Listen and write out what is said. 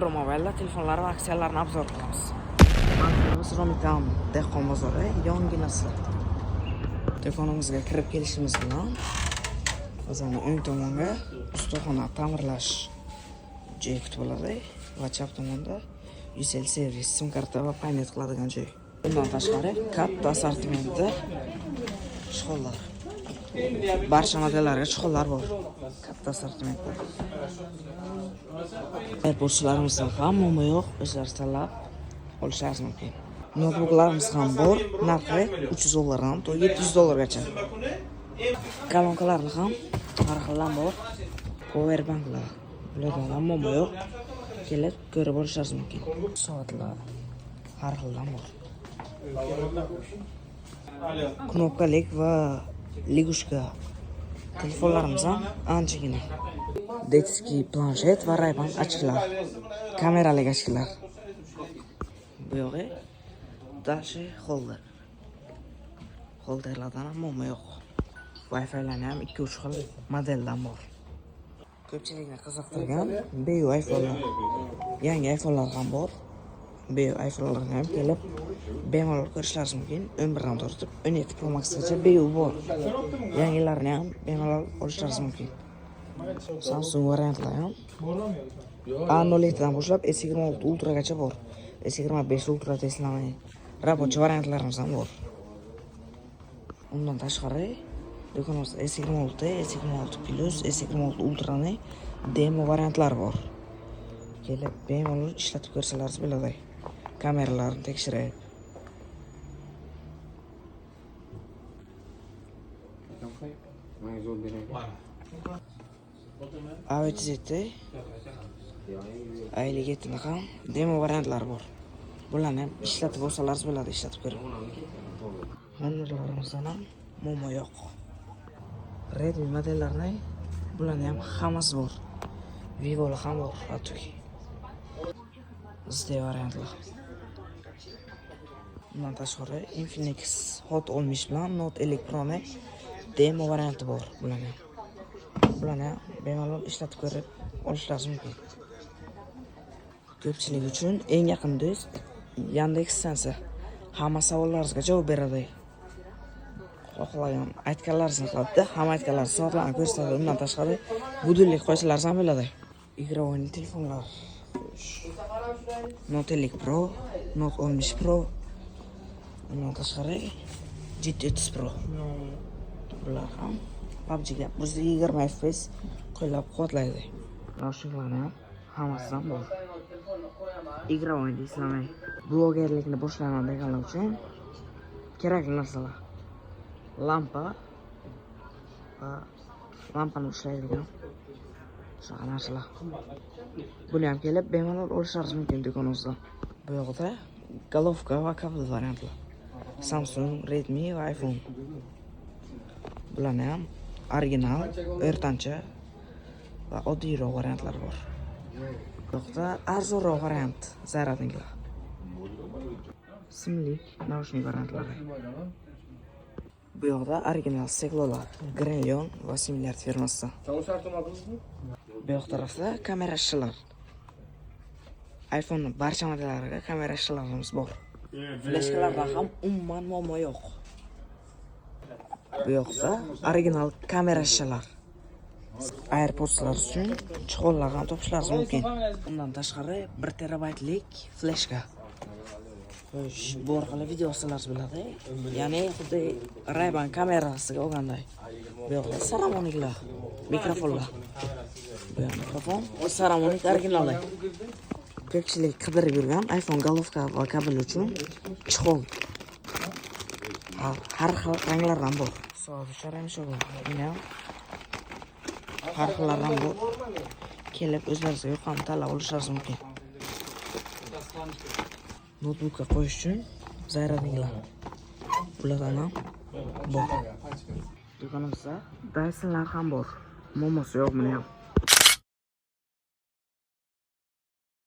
Mobilda telefonlar va aksiyalarni obzor qilamiz. Markamiz Romikam dehqon bozori yonginasi. Do'konimizga kirib kelishimiz bilan o'zini o'ng tomonga ustaxona ta'mirlash joyi kutib oladi va chap tomonda Ucell servis, sim karta va paynet qiladigan joy. Bundan tashqari katta assortimentda chiqollar. Barcha modellarga chiqollar bor. Katta assortimentda. AirPods'larimizdan ham muammo yo'q, o'zlari tanlab olishingiz mumkin. Notebooklarimiz ham bor, narxi $300 dan to $700 gacha. Kolonkalarni ham har xillar bor. Powerbanklar, bulardan ham muammo yo'q. Kelib ko'rib olishingiz mumkin. Soatlar har xillar bor. Knopkalik va ligushka telefonlarimiz ham anchagina. Detskiy planshet va Ray-Ban ochkilar, kamerali ochkilar. Bu yog'i Dashi holder. Holderlardan ham muammo yo'q. Wi-Fi'larni ham 2-3 xil modeldan bor. Ko'pchilikni qiziqtirgan BU iPhone'lar. Yangi iPhone'lar ham bor. BU iPhone'larni ham kelib bemalol ko'rishingiz mumkin. 11 dan tortib 17 Pro Max gacha BU bor. Yangilarni ham bemalol olishingiz mumkin. Samsung variantlar ham A07 dan boshlab S26 Ultra gacha bor. S25 Ultra teslamay рабочий variantlarimiz ham bor. Undan tashqari do'konimizda S26, S26 Plus, S26 Ultra ni demo variantlari bor. Kelib bemalol ishlatib ko'rsalaringiz bo'ladi. Kameralarni tekshirib. A7 A57 ham demo variantlari bor. Bularni ham ishlatib olsalaringiz bo'ladi, ishlatib ko'ring. Modellarimizdan ham muammo yo'q. Redmi modellarini bularni ham hammasi bor. Vivo'lar ham bor, hattoki. SD variantlar. Bundan tashqari Infinix Hot 10 bilan Note 50 Pro ni demo varianti bor bularning. Bularni bemalol ishlatib ko'rib olishingiz mumkin. Ko'pchilik uchun eng yaqin do'st Yandex.Sense. Hamma savollaringizga javob beradi. Xohlagan aytganlaringizni qiladi, hamma aytganlar soatlarni ko'rsatadi. Undan tashqari budillik qo'yishlaringiz ham bo'ladi. Игровой telefonlar. Note 50 Pro, Note 10 Pro. Undan tashqari GT30 Pro. Bular ham PUBG'ga 120 FPS qo'llab-quvvatlaydi. Naushniklarni ham hammasidan bor. Игровой deysizlarmi? Blogerlikni boshlayman deganlar uchun kerakli narsalar. Lampa va lampani ushlaydigan shunaqa narsalar. Buni ham kelib bemalol olishingiz mumkin do'konimizdan. Bu yoqda golovka va kabel variantlar. Samsung, Redmi va iPhone. Bularni ham original, o'rtancha va oddiyroq variantlar bor. Bu yoqda arzonroq variant zaryadnikilar. Simlik naushnik variantlari. Bu yoqda original steklolar, Grelion va Similyard firmasidan. Bu yoq tarafda kamera shishalar. iPhone barcha modellariga kamera shishalarimiz bor. Fleshkalarda ham umuman muammo yo'q. Bu yoqda original kamera shishalar. AirPods'lar uchun chiqollar ham topishlaringiz mumkin. Undan tashqari 1 terabaytlik fleshka. Bu orqali video olsalaringiz bo'ladi. Ya'ni xuddi Ray-Ban kamerasiga olganday. Bu yoqda saramoniklar, mikrofonlar. Bu yoq mikrofon, saramonik originallar. Ko'pchilik qidirib yurgan iPhone golovka va kabel uchun chiqol. Har xil ranglardan bor. Soat ucharang shu. Buni ham har xillardan bor. Kelib o'zlaringizga yoqqan tanlab olishingiz mumkin. Notebookga qo'yish uchun zaryadnikilar. Bulardan ham bor. Do'konimizda Dysonlar ham bor. Muammosi yo'q buni ham.